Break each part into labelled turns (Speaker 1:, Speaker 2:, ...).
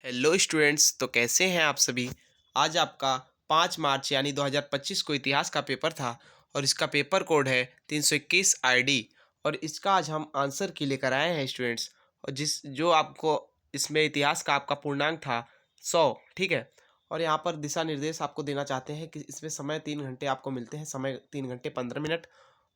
Speaker 1: Hello students, तो कैसे हैं आप सभी। आज आपका 5 मार्च यानी 2025 को इतिहास का पेपर था और इसका पेपर कोड है 321 आईडी। और इसका आज हम आंसर की लेकर आए हैं स्टूडेंट्स। और जिस जो आपको इसमें इतिहास का आपका पूर्णांक था 100, ठीक है। और यहाँ पर दिशा निर्देश आपको देना चाहते हैं कि इसमें समय 3 घंटे आपको मिलते हैं, समय 3 घंटे 15 मिनट।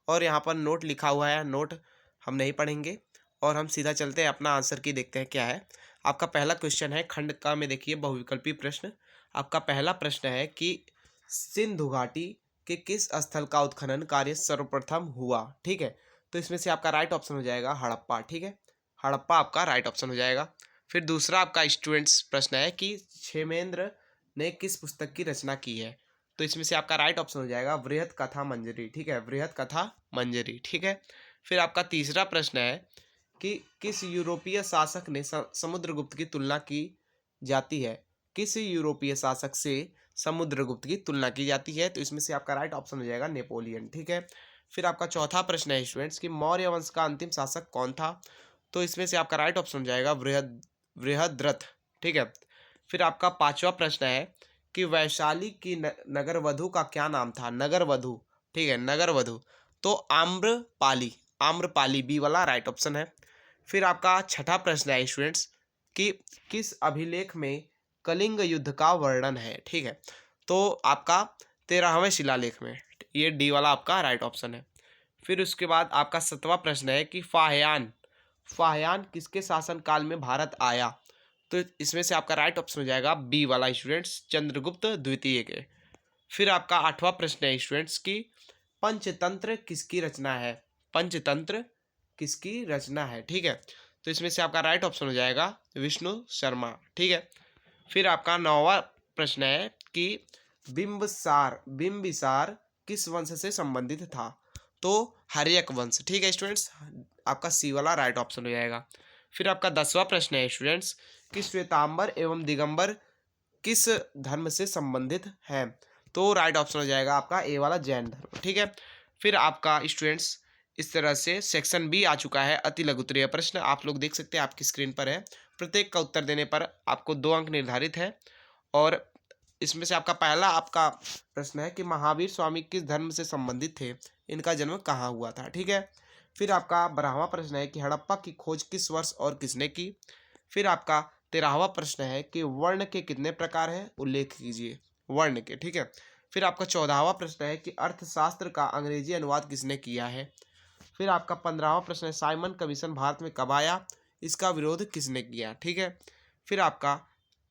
Speaker 1: और यहाँ पर नोट लिखा हुआ है, नोट हम नहीं पढ़ेंगे और हम सीधा चलते हैं अपना आंसर की, देखते हैं क्या है। आपका पहला क्वेश्चन है खंड का में, देखिए बहुविकल्पी प्रश्न। आपका पहला प्रश्न है कि सिंधु घाटी के किस स्थल का उत्खनन कार्य सर्वप्रथम हुआ, ठीक है। तो इसमें से आपका राइट ऑप्शन हो जाएगा हड़प्पा, ठीक है। हड़प्पा आपका राइट ऑप्शन हो जाएगा। फिर दूसरा आपका स्टूडेंट्स प्रश्न है कि क्षेमेंद्र ने किस पुस्तक की रचना की है। तो इसमें से आपका राइट ऑप्शन हो जाएगा वृहत कथा मंजरी, ठीक है, वृहत कथा मंजरी, ठीक है। फिर आपका तीसरा प्रश्न है कि किस यूरोपीय शासक ने समुद्रगुप्त की तुलना की जाती है। किस यूरोपीय शासक से समुद्रगुप्त की तुलना की जाती है। तो इसमें से आपका राइट ऑप्शन हो जाएगा नेपोलियन, ठीक है। फिर आपका चौथा प्रश्न है स्टूडेंट्स कि मौर्य वंश का अंतिम शासक कौन था। तो इसमें से आपका राइट ऑप्शन हो जाएगा बृहद्रथ, ठीक है। फिर आपका पांचवा प्रश्न है कि वैशाली की नगर वधु का क्या नाम था। नगर वधु, ठीक है, नगर वधु। तो आम्रपाली, आम्रपाली बी वाला राइट ऑप्शन है। फिर आपका छठा प्रश्न है स्टूडेंट्स कि किस अभिलेख में कलिंग युद्ध का वर्णन है, ठीक है। तो आपका 13वें शिलालेख में, ये डी वाला आपका राइट ऑप्शन है। फिर उसके बाद आपका 7वां प्रश्न है कि फाहियान, फाहियान किसके शासनकाल में भारत आया। तो इसमें से आपका राइट ऑप्शन हो जाएगा बी वाला स्टूडेंट्स, चंद्रगुप्त द्वितीय के। फिर आपका 8वां प्रश्न है स्टूडेंट्स की पंचतंत्र किसकी रचना है। पंचतंत्र किसकी रचना है, ठीक है। तो इसमें से आपका राइट ऑप्शन हो जाएगा विष्णु शर्मा, ठीक है। फिर आपका 9वां प्रश्न है कि बिंबिसार, बिंबिसार किस वंश से संबंधित था। तो हर्यक वंश, ठीक है स्टूडेंट्स, आपका सी वाला राइट ऑप्शन हो जाएगा। फिर आपका 10वां प्रश्न है स्टूडेंट्स कि श्वेतांबर एवं दिगंबर किस धर्म से संबंधित हैं। तो राइट ऑप्शन हो जाएगा आपका ए वाला जैन धर्म, ठीक है। फिर आपका स्टूडेंट्स इस तरह से सेक्शन बी आ चुका है, अति लघुत्तरीय प्रश्न। आप लोग देख सकते हैं, आपकी स्क्रीन पर है। प्रत्येक का उत्तर देने पर आपको 2 अंक निर्धारित है। और इसमें से आपका पहला आपका प्रश्न है कि महावीर स्वामी किस धर्म से संबंधित थे, इनका जन्म कहाँ हुआ था, ठीक है। फिर आपका 12वां प्रश्न है कि हड़प्पा की खोज किस वर्ष और किसने की। फिर आपका 13वां प्रश्न है कि वर्ण के कितने प्रकार हैं, उल्लेख कीजिए वर्ण के, ठीक है। फिर आपका 14वां प्रश्न है कि अर्थशास्त्र का अंग्रेजी अनुवाद किसने किया है। फिर आपका 15वां प्रश्न है साइमन कमीशन भारत में कब आया, इसका विरोध किसने किया, ठीक है। फिर आपका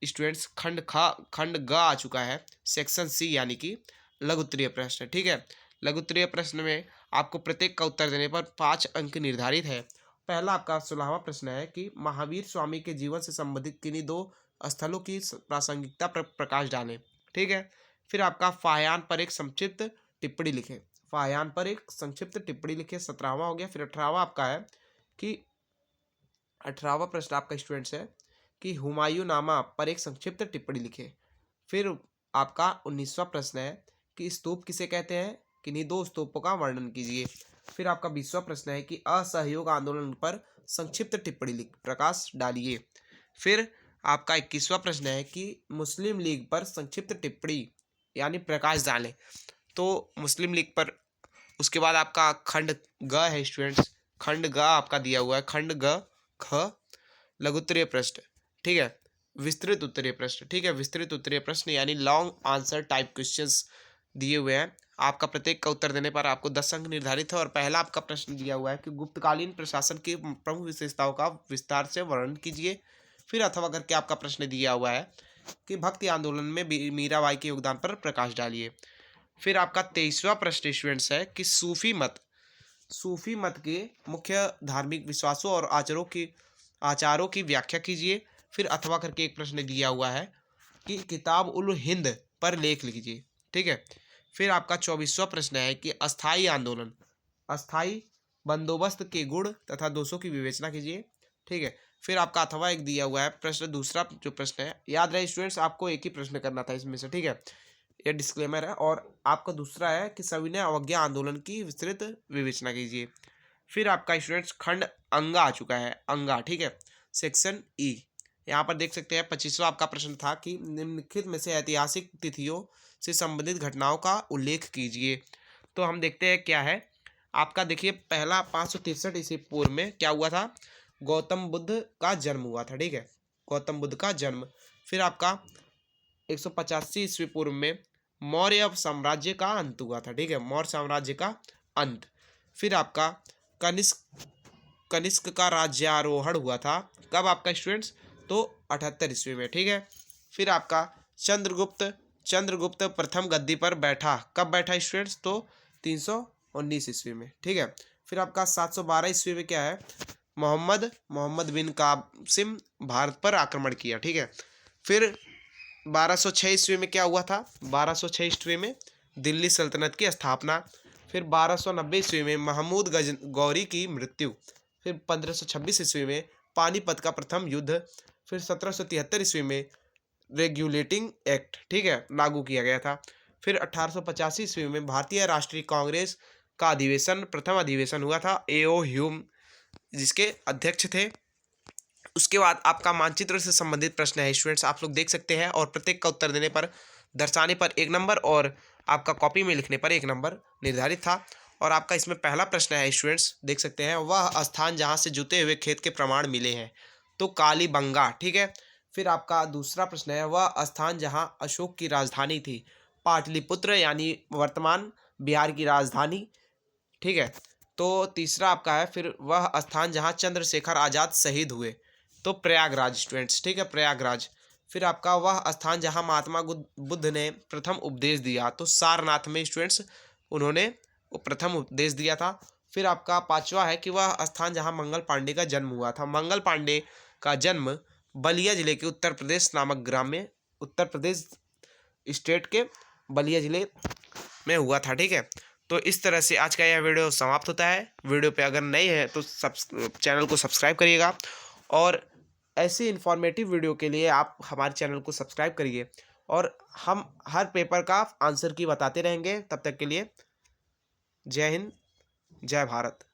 Speaker 1: स्टूडेंट्स खंड ग आ चुका है, सेक्शन सी यानी कि लघुत्तरीय प्रश्न, ठीक है। लघुत्तरीय प्रश्न में आपको प्रत्येक का उत्तर देने पर 5 अंक निर्धारित है। पहला आपका 16वां प्रश्न है कि महावीर स्वामी के जीवन से संबंधित किन्हीं 2 स्थलों की प्रासंगिकता पर प्रकाश डालें, ठीक है। फिर आपका फाहियान पर एक संक्षिप्त टिप्पणी लिखें, फाहियान पर एक संक्षिप्त टिप्पणी लिखें, 17वां हो गया। फिर 18वां आपका है कि 18वां प्रश्न आपका स्टूडेंट्स है कि हुमायूं नामा पर एक संक्षिप्त टिप्पणी लिखें। फिर आपका 19वां प्रश्न है कि स्तूप किसे कहते हैं, किन्हीं 2 स्तूपों का वर्णन कीजिए। फिर आपका 20वां प्रश्न है कि असहयोग आंदोलन पर संक्षिप्त टिप्पणी लिख प्रकाश डालिए। फिर आपका 21वां प्रश्न है कि मुस्लिम लीग पर संक्षिप्त टिप्पणी यानी प्रकाश डालें। तो मुस्लिम लीग पर उसके बाद आपका खंड ग है स्टूडेंट्स, खंड ग आपका दिया हुआ है, खंड ग ख लघुत्तरीय प्रश्न, ठीक है, विस्तृत उत्तरीय प्रश्न, ठीक है, विस्तृत उत्तरीय प्रश्न यानी लॉन्ग आंसर टाइप क्वेश्चंस दिए हुए हैं। आपका प्रत्येक का उत्तर देने पर आपको 10 अंक निर्धारित है। और पहला आपका प्रश्न दिया हुआ है कि गुप्तकालीन प्रशासन की प्रमुख विशेषताओं का विस्तार से वर्णन कीजिए। फिर अथवा करके आपका प्रश्न दिया हुआ है कि भक्ति आंदोलन में मीराबाई के योगदान पर प्रकाश डालिए। फिर आपका 23वां प्रश्न स्टूडेंट्स है कि सूफी मत के मुख्य धार्मिक विश्वासों और आचारों की व्याख्या कीजिए। फिर अथवा करके एक प्रश्न दिया हुआ है कि किताब उल हिंद पर लेख लिखिए, ठीक है। फिर आपका 24वां प्रश्न है कि अस्थाई आंदोलन, अस्थाई बंदोबस्त के गुण तथा दोषों की विवेचना कीजिए, ठीक है। फिर आपका अथवा एक दिया हुआ है प्रश्न, दूसरा जो प्रश्न है, याद रहे स्टूडेंट्स आपको एक ही प्रश्न करना था इसमें से, ठीक है, ये डिस्क्लेमर है। और आपका दूसरा है कि सविनय अवज्ञा आंदोलन की विस्तृत विवेचना कीजिए। फिर आपका स्टूडेंट्स खंड अंगा आ चुका है, अंगा, ठीक है, सेक्शन ई यहाँ पर देख सकते हैं 25वां आपका प्रश्न था कि निम्नलिखित में से ऐतिहासिक तिथियों से संबंधित घटनाओं का उल्लेख कीजिए। तो हम देखते हैं क्या है आपका। देखिए पहला 563 ईस्वी पूर्व में क्या हुआ था, गौतम बुद्ध का जन्म हुआ था, ठीक है, गौतम बुद्ध का जन्म। फिर आपका 185 ईस्वी पूर्व में मौर्य साम्राज्य का अंत हुआ था, ठीक है, मौर्य साम्राज्य का अंत। फिर आपका कनिष्क कनिष्क का राज्यारोहण हुआ था, कब आपका स्टूडेंट्स, तो 78 ईस्वी में, ठीक है। फिर आपका चंद्रगुप्त प्रथम गद्दी पर बैठा, कब बैठा स्टूडेंट्स, तो 319 ईस्वी में, ठीक है। फिर आपका 712 ईस्वी में क्या है, मोहम्मद बिन कासिम भारत पर आक्रमण किया, ठीक है। फिर 1206 ईस्वी में क्या हुआ था, 1206 ईस्वी में दिल्ली सल्तनत की स्थापना। फिर 1290 ईस्वी में महमूद गौरी की मृत्यु। फिर 1526 ईस्वी में पानीपत का प्रथम युद्ध। फिर 1773 ईस्वी में रेगुलेटिंग एक्ट, ठीक है, लागू किया गया था। फिर 1885 ईस्वी में भारतीय राष्ट्रीय कांग्रेस का अधिवेशन, प्रथम अधिवेशन हुआ था, A.O. ह्यूम जिसके अध्यक्ष थे। उसके बाद आपका मानचित्र से संबंधित प्रश्न है स्टूडेंट्स, आप लोग देख सकते हैं, और प्रत्येक का उत्तर देने पर, दर्शाने पर 1 नंबर और आपका कॉपी में लिखने पर 1 नंबर निर्धारित था। और आपका इसमें पहला प्रश्न है स्टूडेंट्स, देख सकते हैं, वह स्थान जहां से जुते हुए खेत के प्रमाण मिले हैं, तो कालीबंगा, ठीक है। फिर आपका दूसरा प्रश्न है, वह स्थान जहां अशोक की राजधानी थी, पाटलिपुत्र यानी वर्तमान बिहार की राजधानी, ठीक है। तो तीसरा आपका है, फिर वह स्थान जहां चंद्रशेखर आजाद शहीद हुए, तो प्रयागराज स्टूडेंट्स, ठीक है, प्रयागराज। फिर आपका वह स्थान जहां महात्मा बुद्ध ने प्रथम उपदेश दिया, तो सारनाथ में स्टूडेंट्स उन्होंने वो प्रथम उपदेश दिया था। फिर आपका पांचवा है कि वह स्थान जहां मंगल पांडे का जन्म हुआ था, मंगल पांडे का जन्म बलिया जिले के उत्तर प्रदेश नामक ग्राम में, उत्तर प्रदेश स्टेट के बलिया जिले में हुआ था, ठीक है। तो इस तरह से आज का यह वीडियो समाप्त होता है। वीडियो पे अगर नए हैं तो चैनल को सब्सक्राइब करिएगा, और ऐसे इन्फॉर्मेटिव वीडियो के लिए आप हमारे चैनल को सब्सक्राइब करिए, और हम हर पेपर का आंसर की बताते रहेंगे। तब तक के लिए जय हिंद, जय भारत।